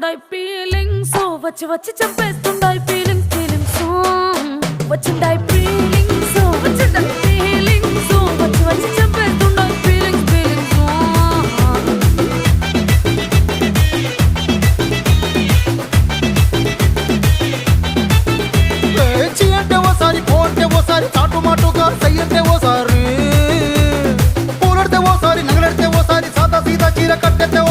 చంపేస్తుండాయి feelings వచ్చి వచ్చి చంపేస్తుండాయి feelings feelings వచ్చిండాయి feelings వచ్చిండాయి feelings వచ్చి వచ్చి చంపేస్తుండాయి ఫీలింగ్స్ ఫీలింగ్స్ చీ అంటే ఓసారి పో అంటే ఓసారి చాటు మాటుగా సై అంటే ఓసారి పూలడితే ఓసారి నగలడితే ఓసారి సాదా సీదా చీర కట్టెతే